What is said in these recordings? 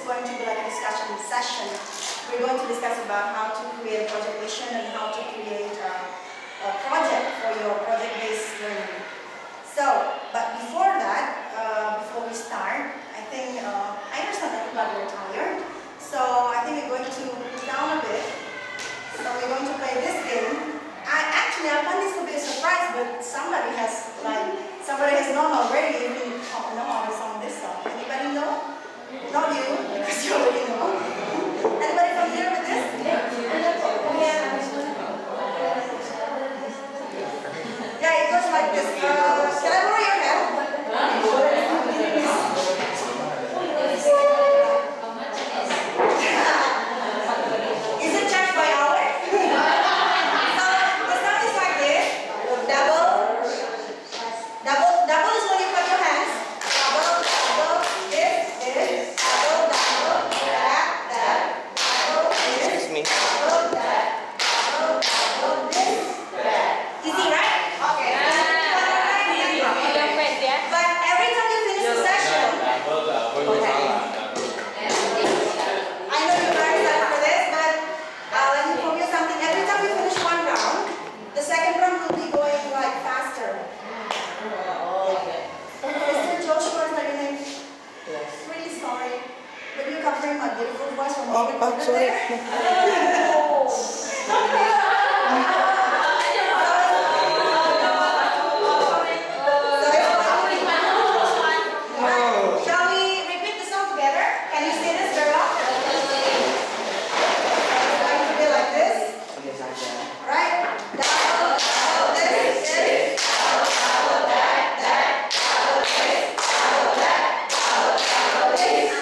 going to be like a discussion session. We're going to discuss about how to create a project vision and how to create a project for your project-based learning. So, but before that, before we start, I think, I understand everybody are tired. So I think we're going to cool down a bit. So we're going to play this game. I find this to be a surprise, but somebody has known already, even know how to song this song. Anybody know? Not you, because you already know. Anybody familiar with this? Yeah, it goes like this. Can I borrow your help? Is it charged by hour? So the song is like this. Double is when you clap your hands. Double, this, double, that, double, this, Excuse me. double, that, double, this, that. Easy, right? Okay. But every time you finish the session, I know you're very excited for this, but let me inform you something. Every time you finish one round, the second round will be going like faster. Mr. Joshua, is that your name? Yes. Really sorry. But you're covering my beautiful voice from Oh, over sorry. there. Alright, shall we repeat the song together? Can you say this very well? It's going to be like this. Yes, I can. Alright? Double, this, double, that, double, this, double, this, double, this.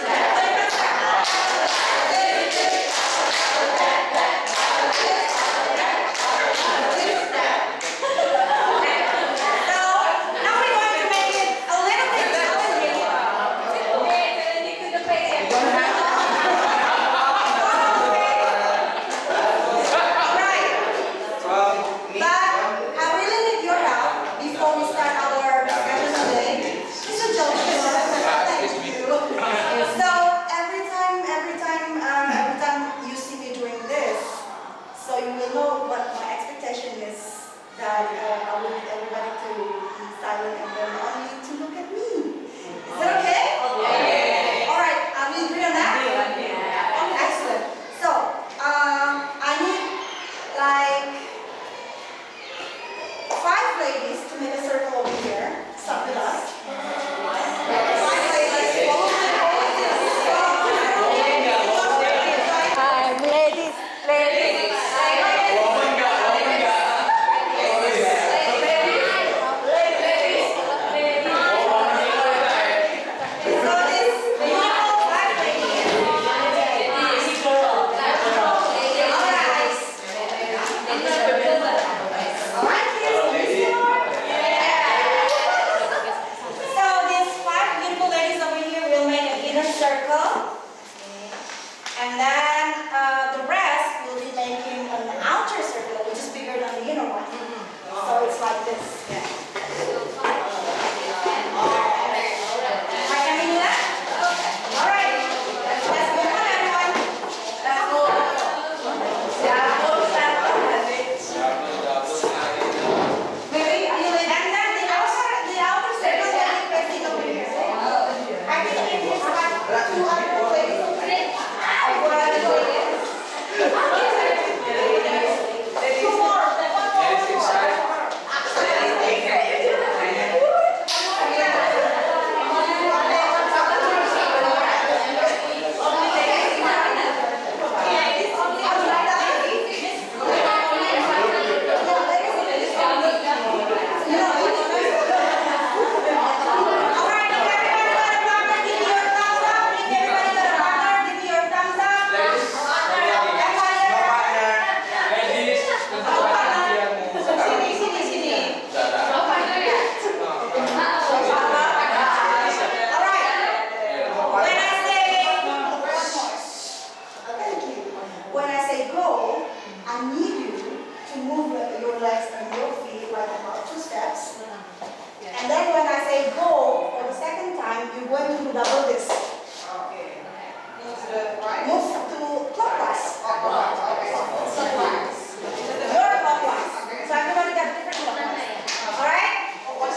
move to clockwise. Okay. Clockwise. You're clockwise. So everybody got different clockwise. Alright? 1,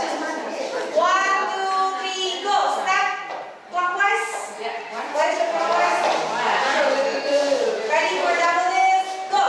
2, 3, go. Step clockwise. What is your clockwise? Ready for double this? Go.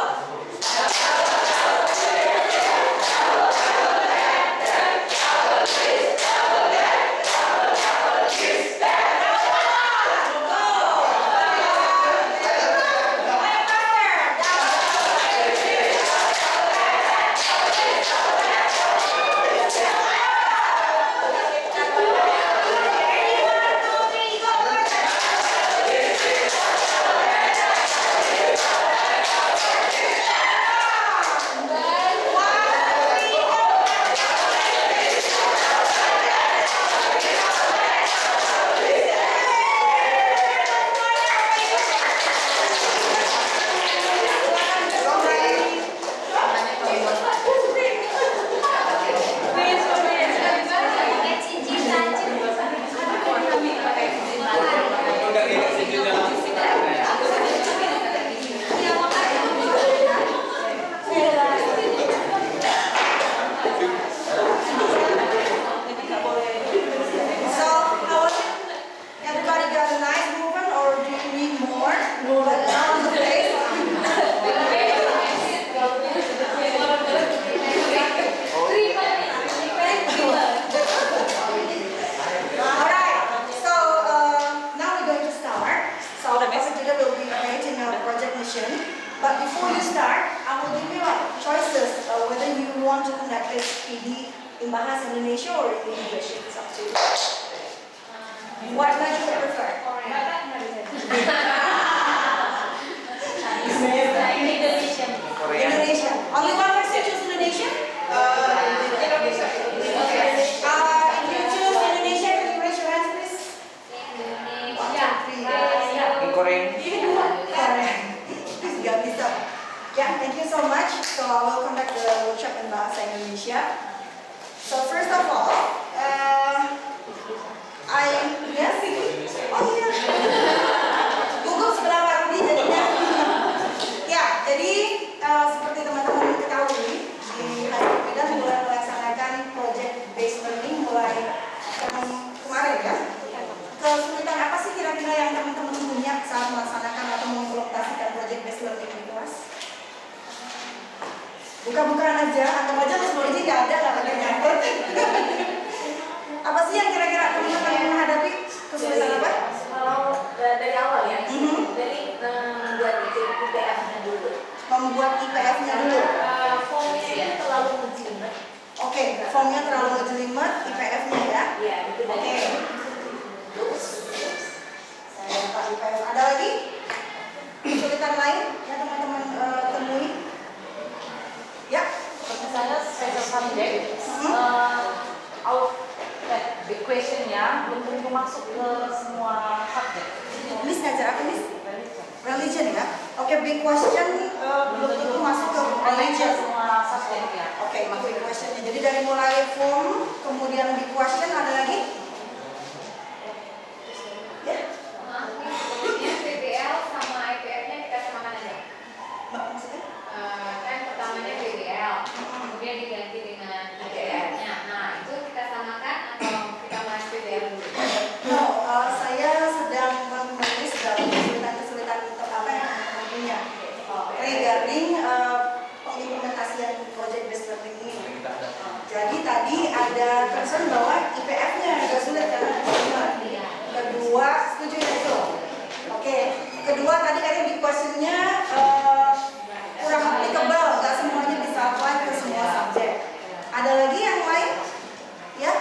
But before you start, I will give you choices whether you want to conduct this PD in Bahasa Indonesia or in English. It's up to you. What language do you prefer? Indonesian. Only one person choose Indonesian? Indonesia. Okay. If you choose Indonesia, can you raise your hands, please? 1, 2, 3. Korean. Gak bisa. Yeah, thank you so much. So I will conduct the workshop in Bahasa Indonesia. So first of all, yes. Oh iya. Google sebelah Pak Rudi jadinya. Ya, jadi seperti teman-teman ketahui, di High Medan mulai melaksanakan project based learning mulai kemarin ya. Kesulitan apa sih kira-kira yang teman-teman punya saat melaksanakan atau mengimplementasikan project based learning di kelas? Buka-bukaan aja, anggap aja Mas Bolji nggak ada lah pakai nyangkut. Apa sih yang kira-kira teman-teman menghadapi kesulitan apa? Kalau dari awal ya, dari membuat IPF-nya dulu. Membuat IPF-nya dulu. Formnya itu terlalu menjelimet. Oke, formnya terlalu menjelimet, IPF-nya ya. Iya, itu dari. Oke. Terus, saya dapat IPF. Ada lagi kesulitan lain yang teman-teman temui? Ya. Misalnya special subject, big question-nya belum tentu masuk ke semua subjek. Miss ngajar apa, Miss? Religion ya? Oke, big question belum tentu masuk ke religion. Semua subjek ya. Oke, itu big questionnya. Jadi dari mulai form, kemudian big question, ada lagi? Ya? Ini BBL sama IPF-nya kita samakan aja. Mbak, maksudnya? Kan pertamanya BBL, kemudian diganti dengan IPF-nya. Nah, itu kita samakan atau kita bahas BBL dulu? No, saya sedang menulis dalam kesulitan-kesulitan apa yang teman-teman punya regarding pengimplementasian project based learning ini. Jadi tadi ada concern bahwa IPF-nya agak sulit karena kedua, setuju ya itu? Oke, kedua tadi kan di question-nya kurang applicable, nggak semuanya bisa apply ke semua subjek. Ada lagi yang lain? Ya?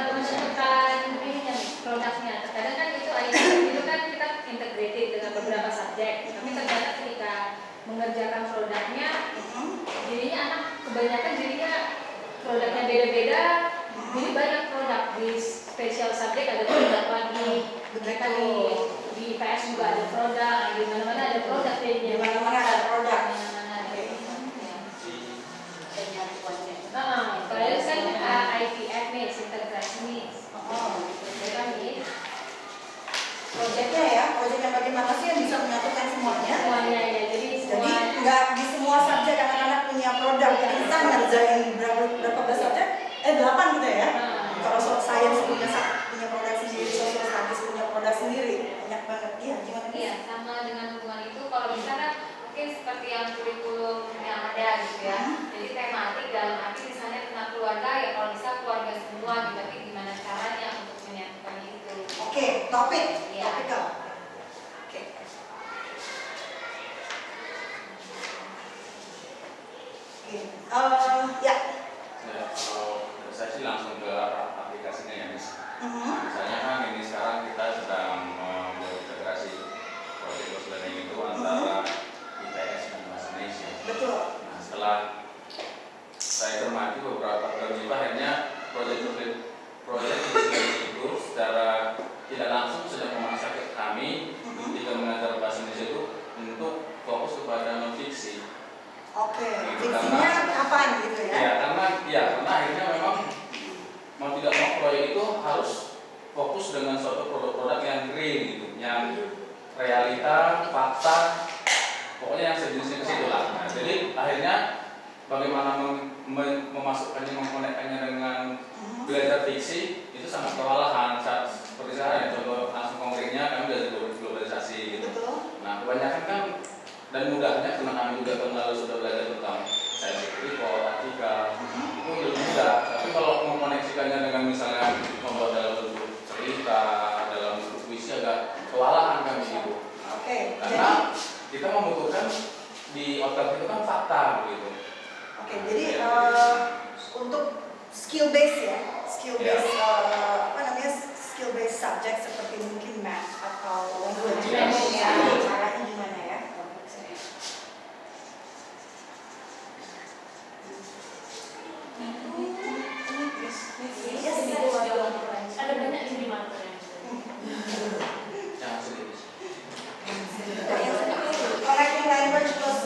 Menentukan ininya nih, produknya. Terkadang kan itu kan kita integrated dengan beberapa subjek. Tapi ternyata ketika mengerjakan produknya, jadinya anak kebanyakan jadinya produknya beda-beda. Jadi banyak produk di special subject ada produk lagi. Mereka di IPS juga ada produk, di mana-mana ada produk jadinya. Mana ada produk? Kalau kan IPF nih, projectnya ya, project yang bagaimana sih yang bisa menyatukan semuanya. Semuanya ya, jadi Jadi nggak di semua subjek anak-anak punya produk, jadi kita ngerjain berapa belas subjek? 8 gitu ya. Kalau science punya produk sendiri, social studies punya produk sendiri, banyak banget. Iya, gimana? iya, sama dengan hubungan itu kalau bisa kan mungkin seperti yang kurikulum yang ada gitu ya. Jadi tematik dalam arti misalnya tentang keluarga ya, kalau bisa keluarga semua gitu, tapi gimana caranya untuk menyatukan itu. Oke, topik, Iya. topikal. Oke. Ya. Ya, kalau dari saya sih langsung ke arah aplikasinya ya, Miss. Nah, misalnya kan ini sekarang kita sedang membuat integrasi project based learning itu antara IPS dan Bahasa Indonesia. Betul. Nah, setelah saya cermati beberapa terlibat, akhirnya project itu secara tidak langsung sudah memaksa kami ketika mengajar Bahasa Indonesia itu untuk fokus kepada non fiksi. Oke, fiksinya apa gitu ya? Ya, karena akhirnya memang mau tidak mau proyek itu harus fokus dengan suatu produk-produk yang real gitu, yang realita, fakta, pokoknya yang sejenisnya ke situ lah. Nah, jadi akhirnya bagaimana memasukkannya, mengkonekkannya dengan belajar fiksi itu sangat kewalahan. Seperti saya, contoh langsung konkretnya kami belajar globalisasi gitu. Betul. Nah, kebanyakan kan dan mudahnya karena kami juga tahun lalu sudah belajar tentang science report, artikel, itu lebih mudah. Tapi kalau mengkoneksikannya dengan misalnya membuat dalam bentuk cerita, dalam bentuk puisi agak kewalahan kami itu. Oke. Karena kita membutuhkan di otak itu kan fakta gitu. Oke, jadi untuk skill base ya, skill base skill base subject seperti mungkin math atau language, Yes. caranya gimana ya? Ada banyak ini materinya. Jangan sedih. Connecting language plus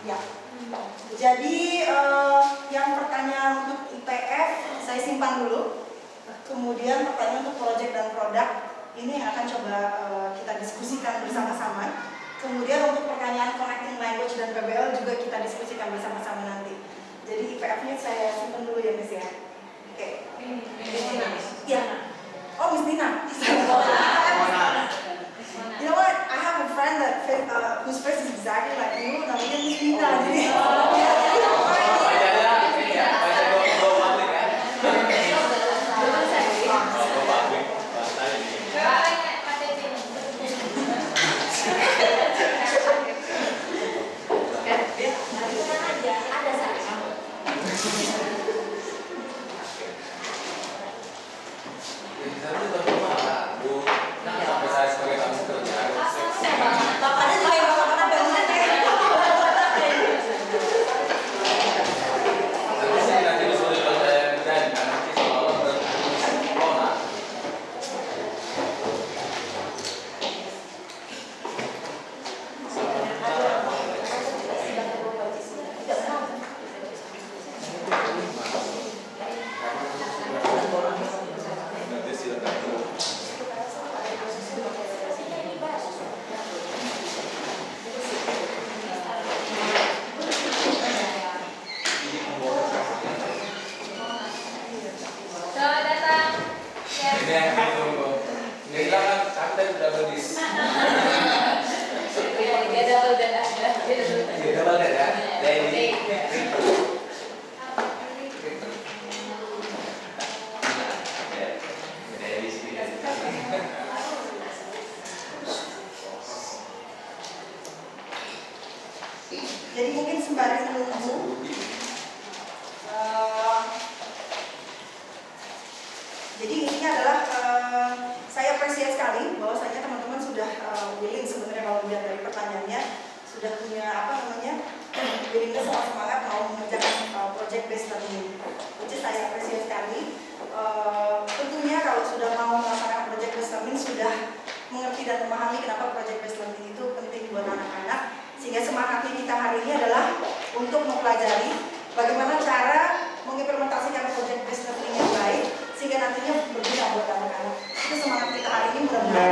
ya. Jadi yang pertanyaan untuk IPF saya simpan dulu. Kemudian pertanyaan untuk project dan produk ini akan coba kita diskusikan bersama-sama. Kemudian untuk pertanyaan connecting language dan PBL juga kita diskusikan bersama-sama nanti. Jadi IPF-nya saya simpan dulu ya, Miss ya. Oke. Iya. Oh, Miss Dina. You know what? I have a friend that whose face is exactly like you. Namanya Miss Dina. Jadi. Bapaknya juga yang bapak pernah bangunan ya. Selamat datang. Ya. Ini yang ditunggu. Ini kan capek sudah berdiri. Dia double dan ada. Kita balik ya. Dari sini. Jadi mungkin sembari menunggu. Jadi ini adalah saya appreciate sekali bahwasanya teman-teman sudah willing sebenarnya kalau lihat dari pertanyaannya sudah punya willingness sama semangat mau mengerjakan project based learning. Which is saya appreciate sekali. Tentunya kalau sudah mau melaksanakan project based learning sudah mengerti dan memahami kenapa project based learning itu penting buat anak-anak, sehingga semangatnya kita hari ini adalah untuk mempelajari bagaimana cara mengimplementasikan project based learning yang baik sehingga nantinya berguna buat anak-anak. Itu semangat kita hari ini, mudah-mudahan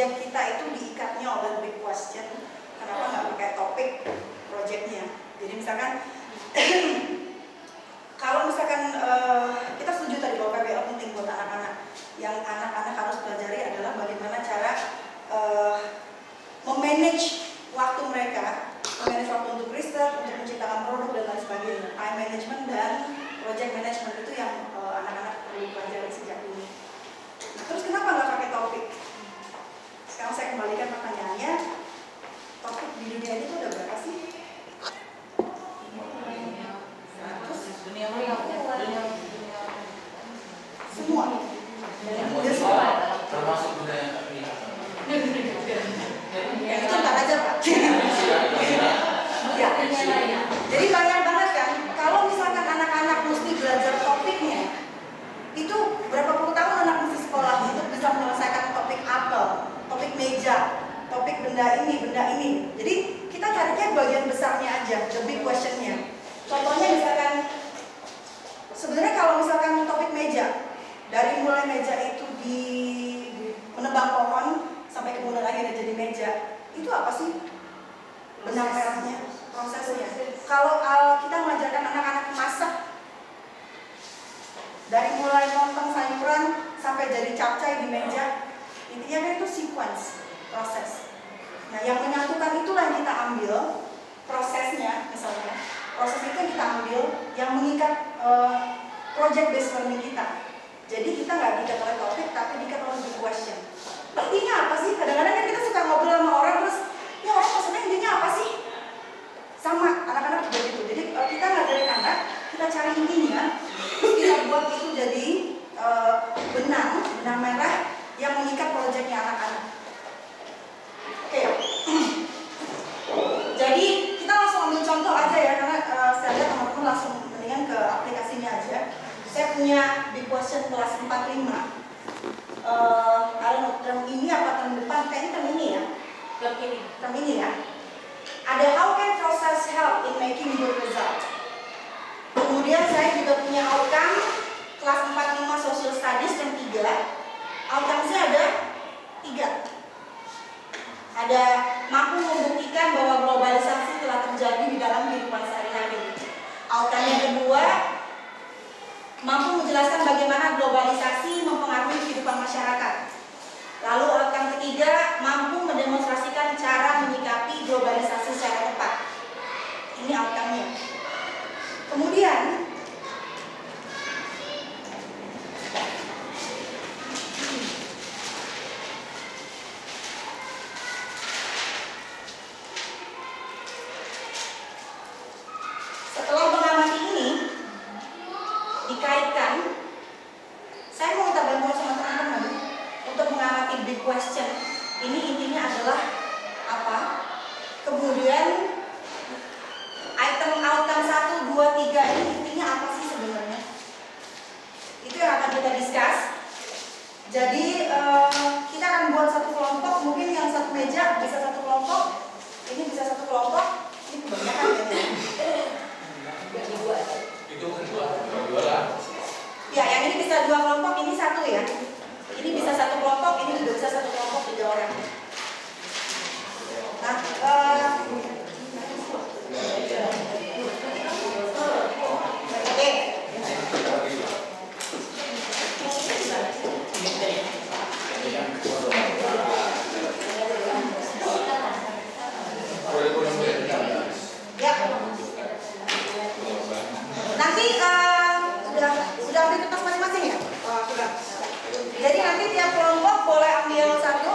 project kita itu diikatnya oleh big question. Kenapa nggak pakai topik projectnya? Jadi misalkan kalau misalkan kita setuju tadi bahwa PBL penting buat anak-anak. Yang anak-anak harus pelajari adalah bagaimana cara memanage waktu mereka, memanage waktu untuk riset, untuk menciptakan produk dan lain sebagainya. Time management dan project management itu yang anak-anak perlu pelajari sejak dini. Nah, terus kenapa nggak pakai topik? Sekarang saya kembalikan pertanyaannya, topik di dunia ini tuh udah berapa sih? Dunia maya, Semua. dunia semua. Termasuk budaya kami. Ya, itu ntar aja Pak. Ya. Jadi banyak banget kan, kalau misalkan anak-anak mesti belajar topiknya, itu berapa puluh tahun anak mesti sekolah untuk bisa menyelesaikan topik apel, topik meja, topik benda ini. Jadi kita carinya bagian besarnya aja, the big questionnya. Contohnya misalkan, sebenarnya kalau misalkan topik meja, dari mulai meja itu di menebang pohon sampai kemudian akhirnya jadi meja, itu apa sih? Benang merahnya, prosesnya. Kalau kita mengajarkan anak-anak masak, dari mulai lontong sayuran sampai jadi capcay di meja, intinya kan itu sequence, proses. Nah, yang menyatukan itulah yang kita ambil prosesnya, misalnya proses itu yang kita ambil yang mengikat project based learning kita. Jadi kita nggak diikat oleh topik, tapi diikat oleh big question. Intinya apa sih? Kadang-kadang kan kita suka ngobrol sama orang terus, ya orang maksudnya intinya apa sih? Sama anak-anak juga gitu. Jadi kita ngajarin anak, kita cari intinya, terus kita buat itu jadi benang merah yang mengikat proyeknya anak-anak. Oke. Jadi kita langsung ambil contoh aja ya, karena saya lihat teman-teman langsung mendingan ke aplikasinya aja. Saya punya big question kelas 4-5. Kalau term ini apa term depan? Kayaknya term ini ya. Term ini ya. Ada how can process help in making good result. Kemudian saya juga punya outcome kelas 4-5 social studies yang 3. Outcome-nya ada 3. Ada mampu membuktikan bahwa globalisasi telah terjadi di dalam kehidupan sehari-hari. Outcome yang kedua, mampu menjelaskan bagaimana globalisasi mempengaruhi kehidupan masyarakat. Lalu outcome ketiga, mampu mendemonstrasikan cara menyikapi globalisasi secara tepat. Ini outcome-nya. Kemudian, setelah mengamati ini, dikaitkan, saya mau minta bantuan sama teman-teman untuk mengamati big question. Ini intinya adalah apa? Kemudian item outcome 1, 2, 3 ini intinya apa sih sebenarnya? Itu yang akan kita discuss. Jadi kita akan buat satu kelompok, mungkin yang satu meja bisa satu kelompok, ini bisa satu kelompok, ini kebanyakan ya. Itu kan dua lah. Ya, yang ini bisa 2 kelompok, ini 1 ya. Ini bisa 1 kelompok, ini juga bisa 1 kelompok 3 orang. Nah, oke. Ya. Nanti sudah ambil kertas masing-masing ya? Sudah. Jadi nanti tiap kelompok boleh ambil satu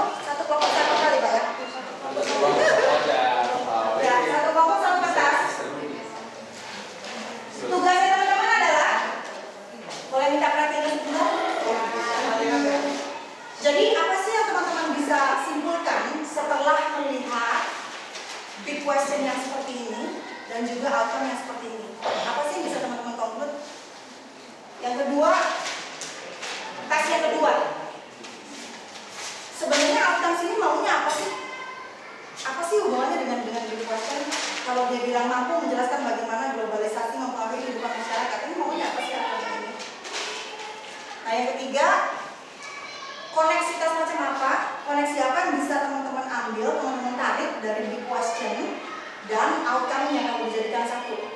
kelompok satu kali Pak ya? Ya, satu kelompok satu kertas. Tugasnya teman-teman adalah, boleh minta perhatian sebentar? Jadi apa sih yang teman-teman bisa simpulkan setelah melihat big question yang seperti ini dan juga outcome yang seperti ini? Apa sih yang bisa teman-teman conclude? Yang kedua, tes yang kedua. Sebenarnya outcome sini maunya apa sih? Apa sih hubungannya dengan big question? Kalau dia bilang mampu menjelaskan bagaimana globalisasi mempengaruhi kehidupan masyarakat, ini maunya apa sih outcome ini? Nah yang ketiga, koneksitas macam apa koneksi apa yang bisa teman-teman ambil, teman-teman tarik dari big question dan outcome-nya kamu dijadikan satu.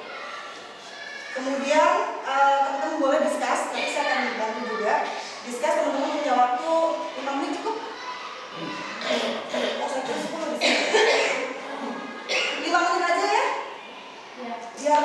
Kemudian teman-teman boleh discuss, nanti saya akan bantu juga. Discuss, teman-teman punya waktu 5 menit cukup? Oh, saya kira 10 di sini. 5 menit aja ya? Ya. Biar